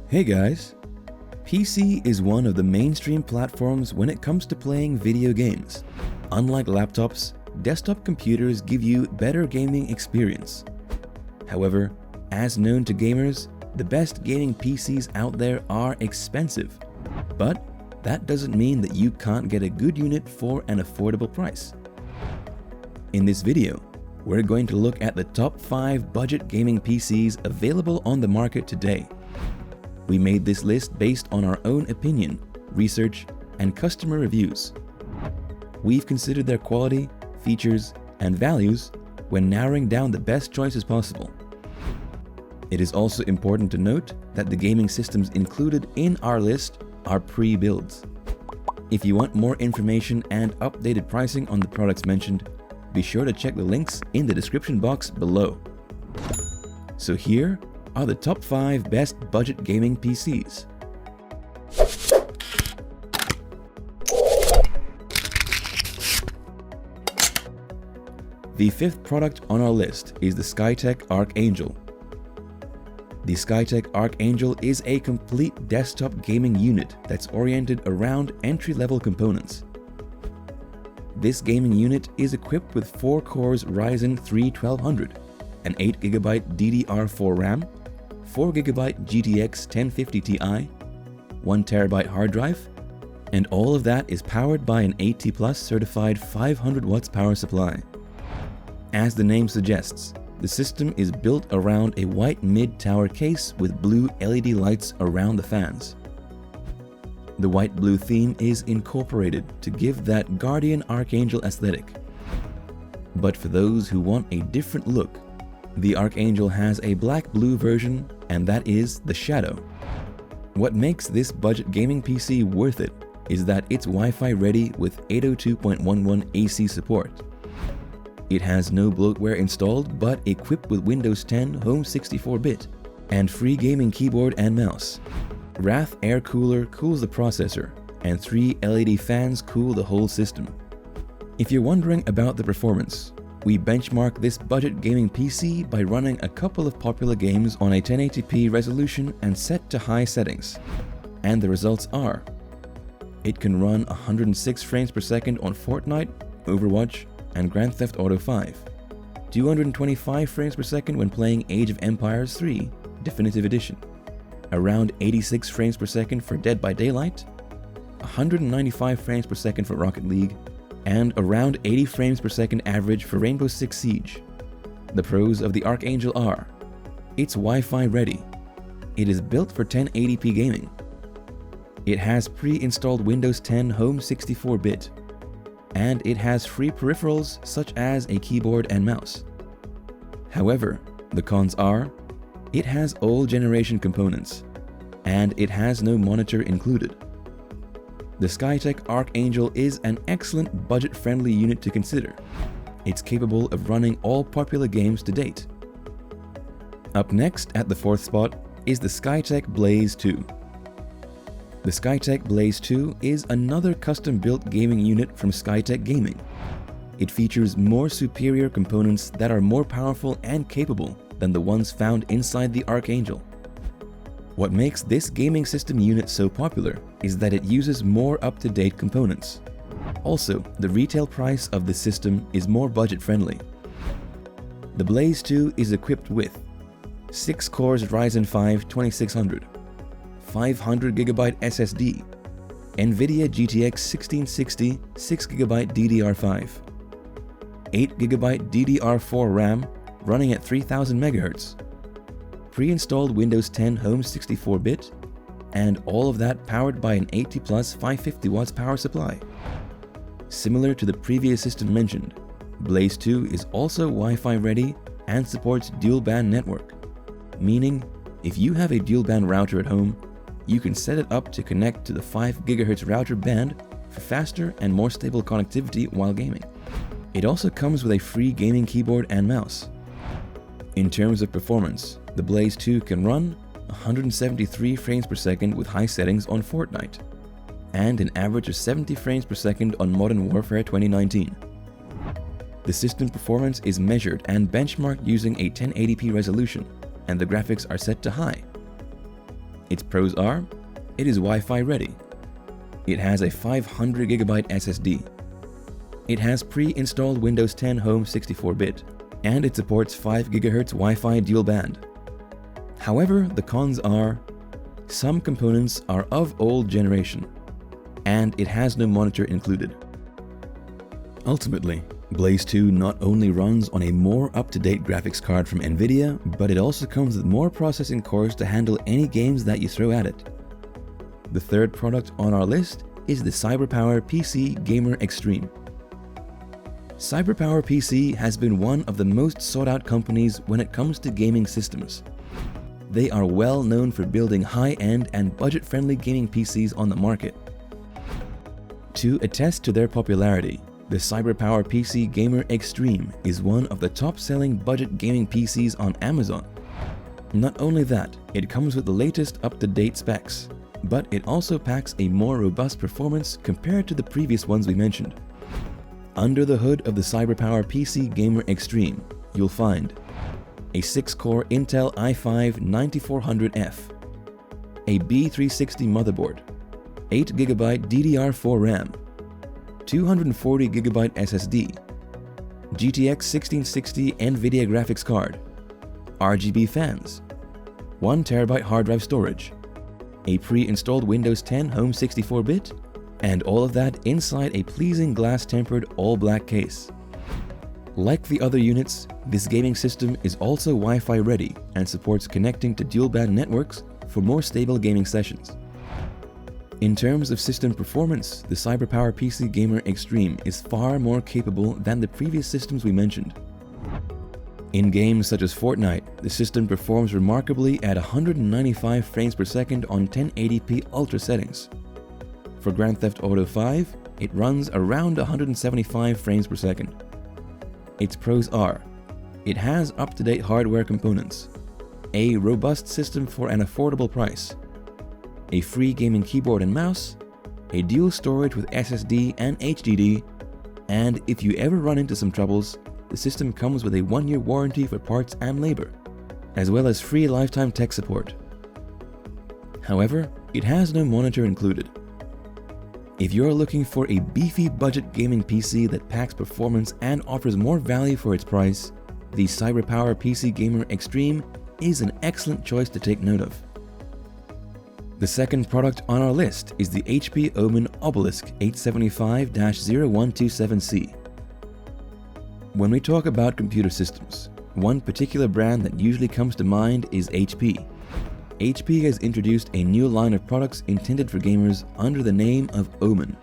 Hey guys! PC is one of the mainstream platforms when it comes to playing video games. Unlike laptops, desktop computers give you better gaming experience. However, as known to gamers, the best gaming PCs out there are expensive. But that doesn't mean that you can't get a good unit for an affordable price. In this video, we're going to look at the top 5 budget gaming PCs available on the market today. We made this list based on our own opinion, research, and customer reviews. We've considered their quality, features, and values when narrowing down the best choices possible. It is also important to note that the gaming systems included in our list are pre-builds. If you want more information and updated pricing on the products mentioned, be sure to check the links in the description box below. So here are the top 5 best budget gaming PCs. The 5th product on our list is the Skytech Archangel. The Skytech Archangel is a complete desktop gaming unit that's oriented around entry-level components. This gaming unit is equipped with 4 cores Ryzen 3 1200, an 8GB DDR4 RAM, 4GB GTX 1050 Ti, 1TB hard drive, and all of that is powered by an AT+ certified 500 watts power supply. As the name suggests, the system is built around a white mid-tower case with blue LED lights around the fans. The white-blue theme is incorporated to give that Guardian Archangel aesthetic. But for those who want a different look, the Archangel has a black-blue version, and that is the Shadow. What makes this budget gaming PC worth it is that it's Wi-Fi ready with 802.11 AC support. It has no bloatware installed, but equipped with Windows 10 Home 64-bit and free gaming keyboard and mouse. Wrath air cooler cools the processor, and 3 LED fans cool the whole system. If you're wondering about the performance, we benchmark this budget gaming PC by running a couple of popular games on a 1080p resolution and set to high settings. And the results are: it can run 106 frames per second on Fortnite, Overwatch, and Grand Theft Auto 5, 225 frames per second when playing Age of Empires 3 Definitive Edition, around 86 frames per second for Dead by Daylight, 195 frames per second for Rocket League, and around 80 frames per second average for Rainbow Six Siege. The pros of the Archangel are: it's Wi-Fi ready, it is built for 1080p gaming, it has pre-installed Windows 10 Home 64-bit, and it has free peripherals such as a keyboard and mouse. However, the cons are: it has old generation components, and it has no monitor included. The Skytech Archangel is an excellent budget-friendly unit to consider. It's capable of running all popular games to date. Up next at the 4th spot is the Skytech Blaze 2. The Skytech Blaze 2 is another custom-built gaming unit from Skytech Gaming. It features more superior components that are more powerful and capable than the ones found inside the Archangel. What makes this gaming system unit so popular is that it uses more up-to-date components. Also, the retail price of the system is more budget-friendly. The Blaze 2 is equipped with 6 cores Ryzen 5 2600, 500GB SSD, NVIDIA GTX 1660 6GB DDR5, 8GB DDR4 RAM running at 3000 MHz, pre-installed Windows 10 Home 64-bit, and all of that powered by an AT+ 550 watts power supply. Similar to the previous system mentioned, Blaze 2 is also Wi-Fi ready and supports dual-band network, meaning if you have a dual-band router at home, you can set it up to connect to the 5 GHz router band for faster and more stable connectivity while gaming. It also comes with a free gaming keyboard and mouse. In terms of performance, the Blaze 2 can run 173 frames per second with high settings on Fortnite, and an average of 70 frames per second on Modern Warfare 2019. The system performance is measured and benchmarked using a 1080p resolution, and the graphics are set to high. Its pros are, it is Wi-Fi ready. It has a 500GB SSD. It has pre-installed Windows 10 Home 64-bit, and it supports 5 GHz Wi-Fi dual band. However, the cons are, some components are of old generation, and it has no monitor included. Ultimately, Blaze 2 not only runs on a more up-to-date graphics card from NVIDIA, but it also comes with more processing cores to handle any games that you throw at it. The third product on our list is the CyberpowerPC Gamer Extreme. CyberpowerPC has been one of the most sought-out companies when it comes to gaming systems. They are well known for building high-end and budget-friendly gaming PCs on the market. To attest to their popularity, the CyberpowerPC Gamer Extreme is one of the top-selling budget gaming PCs on Amazon. Not only that, it comes with the latest up-to-date specs, but it also packs a more robust performance compared to the previous ones we mentioned. Under the hood of the CyberpowerPC Gamer Extreme, you'll find a 6-core Intel i5-9400F, a B360 motherboard, 8GB DDR4 RAM, 240GB SSD, GTX 1660 NVIDIA graphics card, RGB fans, 1TB hard drive storage, a pre-installed Windows 10 Home 64-bit, and all of that inside a pleasing glass-tempered all-black case. Like the other units, this gaming system is also Wi-Fi ready and supports connecting to dual-band networks for more stable gaming sessions. In terms of system performance, the CyberpowerPC Gamer Extreme is far more capable than the previous systems we mentioned. In games such as Fortnite, the system performs remarkably at 195 frames per second on 1080p Ultra settings. For Grand Theft Auto 5, it runs around 175 frames per second. Its pros are, it has up-to-date hardware components, a robust system for an affordable price, a free gaming keyboard and mouse, a dual storage with SSD and HDD, and if you ever run into some troubles, the system comes with a 1-year warranty for parts and labor, as well as free lifetime tech support. However, it has no monitor included. If you're looking for a beefy budget gaming PC that packs performance and offers more value for its price, the CyberpowerPC Gamer Extreme is an excellent choice to take note of. The second product on our list is the HP Omen Obelisk 875-0127C. When we talk about computer systems, one particular brand that usually comes to mind is HP. HP has introduced a new line of products intended for gamers under the name of Omen.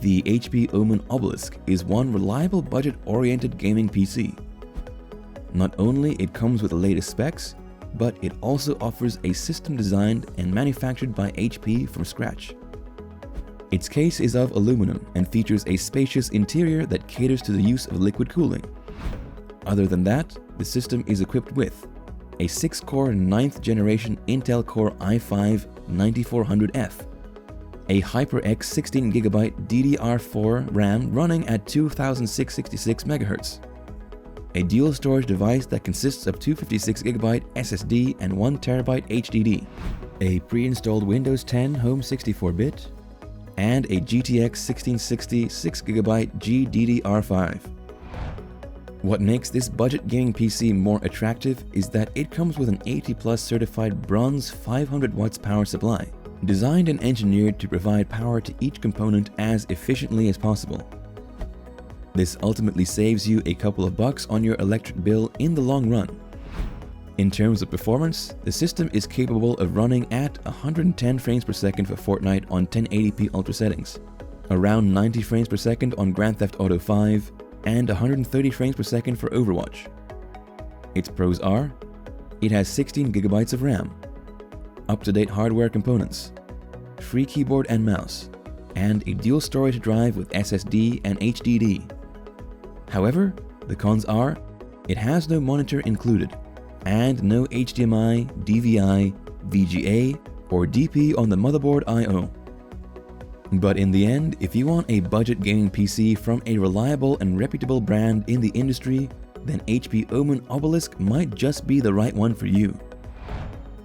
The HP Omen Obelisk is one reliable budget-oriented gaming PC. Not only it comes with the latest specs, but it also offers a system designed and manufactured by HP from scratch. Its case is of aluminum and features a spacious interior that caters to the use of liquid cooling. Other than that, the system is equipped with a 6-core 9th generation Intel Core i5-9400F, a HyperX 16GB DDR4 RAM running at 2666 MHz, a dual storage device that consists of 256GB SSD and 1TB HDD, a pre-installed Windows 10 Home 64-bit, and a GTX 1660 6GB GDDR5. What makes this budget gaming PC more attractive is that it comes with an 80+ certified bronze 500 watts power supply, designed and engineered to provide power to each component as efficiently as possible. This ultimately saves you a couple of bucks on your electric bill in the long run. In terms of performance, the system is capable of running at 110 frames per second for Fortnite on 1080p Ultra settings, around 90 frames per second on Grand Theft Auto 5, and 130 frames per second for Overwatch. Its pros are, it has 16GB of RAM, up-to-date hardware components, free keyboard and mouse, and a dual storage drive with SSD and HDD. However, the cons are, it has no monitor included, and no HDMI, DVI, VGA, or DP on the motherboard I/O. But in the end, if you want a budget gaming PC from a reliable and reputable brand in the industry, then HP Omen Obelisk might just be the right one for you.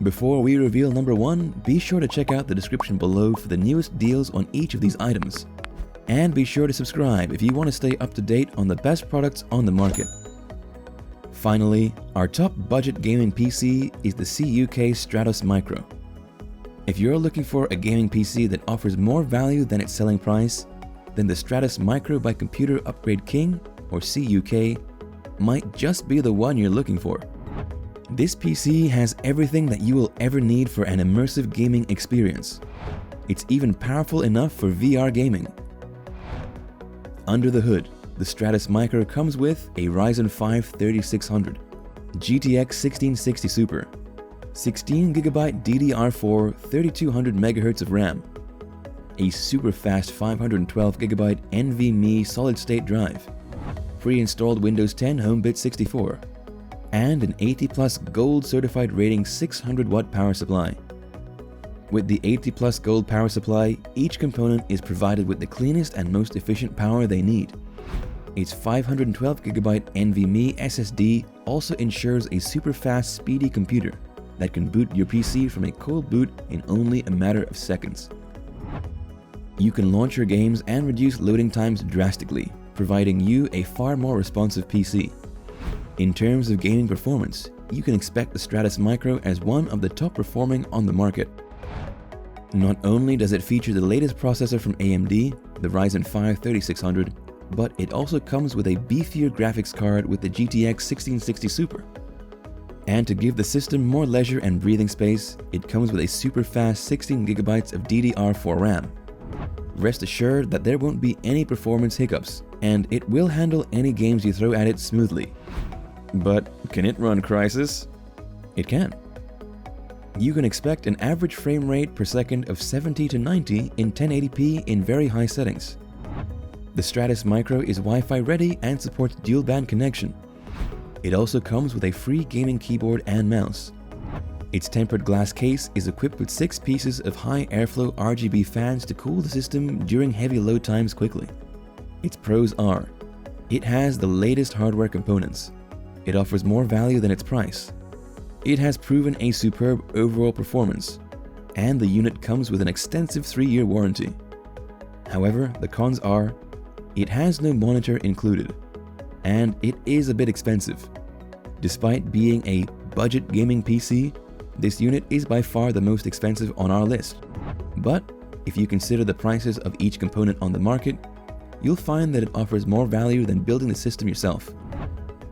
Before we reveal number 1, be sure to check out the description below for the newest deals on each of these items. And be sure to subscribe if you want to stay up to date on the best products on the market. Finally, our top budget gaming PC is the CUK Stratos Micro. If you're looking for a gaming PC that offers more value than its selling price, then the Stratos Micro by Computer Upgrade King, or CUK, might just be the one you're looking for. This PC has everything that you will ever need for an immersive gaming experience. It's even powerful enough for VR gaming. Under the hood, the Stratos Micro comes with a Ryzen 5 3600, GTX 1660 Super, 16GB DDR4 3200 MHz of RAM, a super fast 512GB NVMe solid-state drive, pre-installed Windows 10 HomeBit 64, and an 80+ Gold certified rating 600-watt power supply. With the 80+ Gold power supply, each component is provided with the cleanest and most efficient power they need. Its 512GB NVMe SSD also ensures a super fast, speedy computer that can boot your PC from a cold boot in only a matter of seconds. You can launch your games and reduce loading times drastically, providing you a far more responsive PC. In terms of gaming performance, you can expect the Stratos Micro as one of the top performing on the market. Not only does it feature the latest processor from AMD, the Ryzen 5 3600, but it also comes with a beefier graphics card with the GTX 1660 Super. And to give the system more leisure and breathing space, it comes with a super fast 16GB of DDR4 RAM. Rest assured that there won't be any performance hiccups, and it will handle any games you throw at it smoothly. But can it run Crysis? It can. You can expect an average frame rate per second of 70 to 90 in 1080p in very high settings. The Stratos Micro is Wi-Fi ready and supports dual band connection. It also comes with a free gaming keyboard and mouse. Its tempered glass case is equipped with 6 pieces of high airflow RGB fans to cool the system during heavy load times quickly. Its pros are: it has the latest hardware components. It offers more value than its price. It has proven a superb overall performance, and the unit comes with an extensive 3-year warranty. However, the cons are: it has no monitor included, and it is a bit expensive. Despite being a budget gaming PC, this unit is by far the most expensive on our list. But if you consider the prices of each component on the market, you'll find that it offers more value than building the system yourself.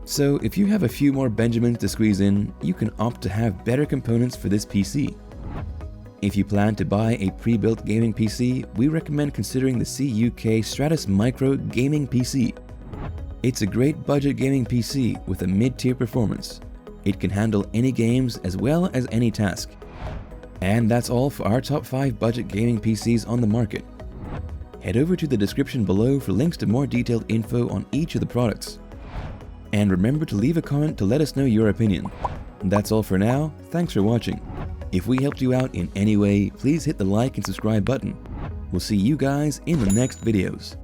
So if you have a few more Benjamins to squeeze in, you can opt to have better components for this PC. If you plan to buy a pre-built gaming PC, we recommend considering the CUK Stratos Micro Gaming PC. It's a great budget gaming PC with a mid-tier performance. It can handle any games as well as any task. And that's all for our top 5 budget gaming PCs on the market. Head over to the description below for links to more detailed info on each of the products. And remember to leave a comment to let us know your opinion. That's all for now. Thanks for watching. If we helped you out in any way, please hit the like and subscribe button. We'll see you guys in the next videos.